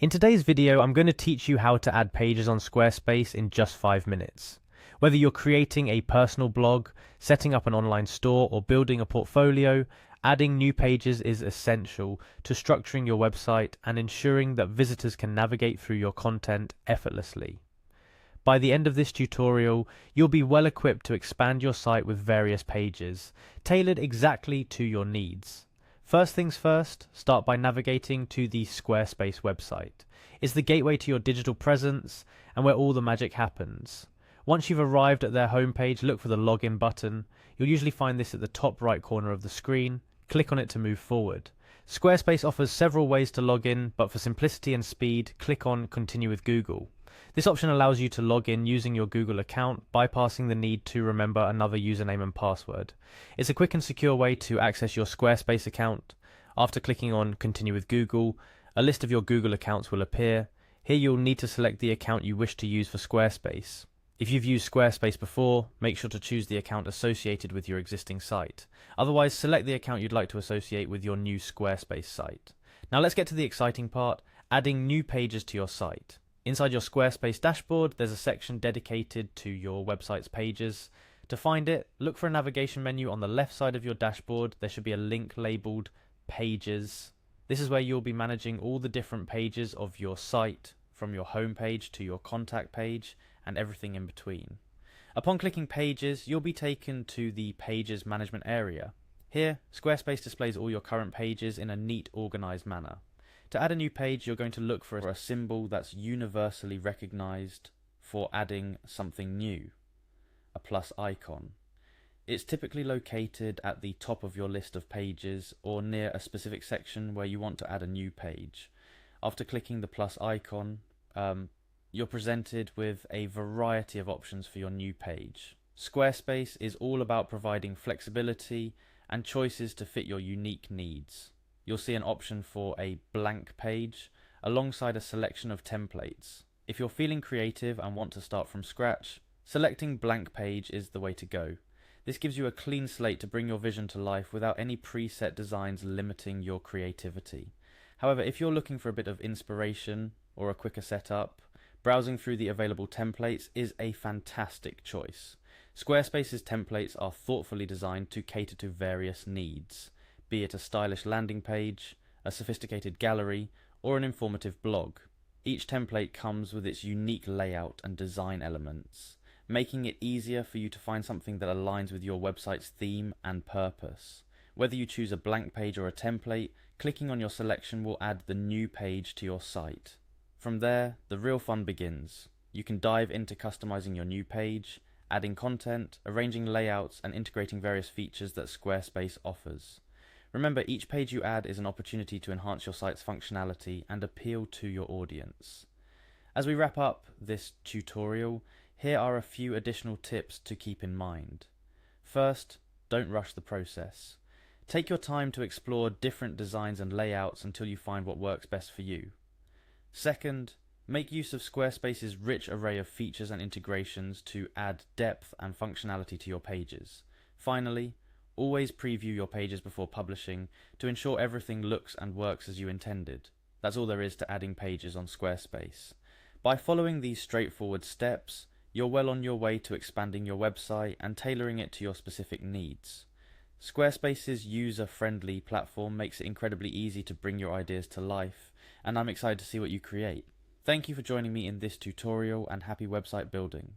In today's video, I'm going to teach you how to add pages on Squarespace in just 5 minutes. Whether you're creating a personal blog, setting up an online store, or building a portfolio, adding new pages is essential to structuring your website and ensuring that visitors can navigate through your content effortlessly. By the end of this tutorial, you'll be well equipped to expand your site with various pages, tailored exactly to your needs. First things first, start by navigating to the Squarespace website. It's the gateway to your digital presence and where all the magic happens. Once you've arrived at their homepage, look for the login button. You'll usually find this at the top right corner of the screen. Click on it to move forward. Squarespace offers several ways to log in, but for simplicity and speed, click on Continue with Google. This option allows you to log in using your Google account, bypassing the need to remember another username and password. It's a quick and secure way to access your Squarespace account. After clicking on Continue with Google, a list of your Google accounts will appear. Here you'll need to select the account you wish to use for Squarespace. If you've used Squarespace before, make sure to choose the account associated with your existing site. Otherwise, select the account you'd like to associate with your new Squarespace site. Now let's get to the exciting part, adding new pages to your site. Inside your Squarespace dashboard, there's a section dedicated to your website's pages. To find it, look for a navigation menu on the left side of your dashboard. There should be a link labeled Pages. This is where you'll be managing all the different pages of your site, from your home page to your contact page and everything in between. Upon clicking Pages, you'll be taken to the Pages Management area. Here, Squarespace displays all your current pages in a neat, organized manner. To add a new page, you're going to look for a symbol that's universally recognized for adding something new, a plus icon. It's typically located at the top of your list of pages or near a specific section where you want to add a new page. After clicking the plus icon, you're presented with a variety of options for your new page. Squarespace is all about providing flexibility and choices to fit your unique needs. You'll see an option for a blank page alongside a selection of templates. If you're feeling creative and want to start from scratch, selecting blank page is the way to go. This gives you a clean slate to bring your vision to life without any preset designs limiting your creativity. However, if you're looking for a bit of inspiration or a quicker setup, browsing through the available templates is a fantastic choice. Squarespace's templates are thoughtfully designed to cater to various needs, be it a stylish landing page, a sophisticated gallery, or an informative blog. Each template comes with its unique layout and design elements, making it easier for you to find something that aligns with your website's theme and purpose. Whether you choose a blank page or a template, clicking on your selection will add the new page to your site. From there, the real fun begins. You can dive into customizing your new page, adding content, arranging layouts, and integrating various features that Squarespace offers. Remember, each page you add is an opportunity to enhance your site's functionality and appeal to your audience. As we wrap up this tutorial, here are a few additional tips to keep in mind. First, don't rush the process. Take your time to explore different designs and layouts until you find what works best for you. Second, make use of Squarespace's rich array of features and integrations to add depth and functionality to your pages. Finally, always preview your pages before publishing to ensure everything looks and works as you intended. That's all there is to adding pages on Squarespace. By following these straightforward steps, you're well on your way to expanding your website and tailoring it to your specific needs. Squarespace's user-friendly platform makes it incredibly easy to bring your ideas to life, and I'm excited to see what you create. Thank you for joining me in this tutorial, and happy website building.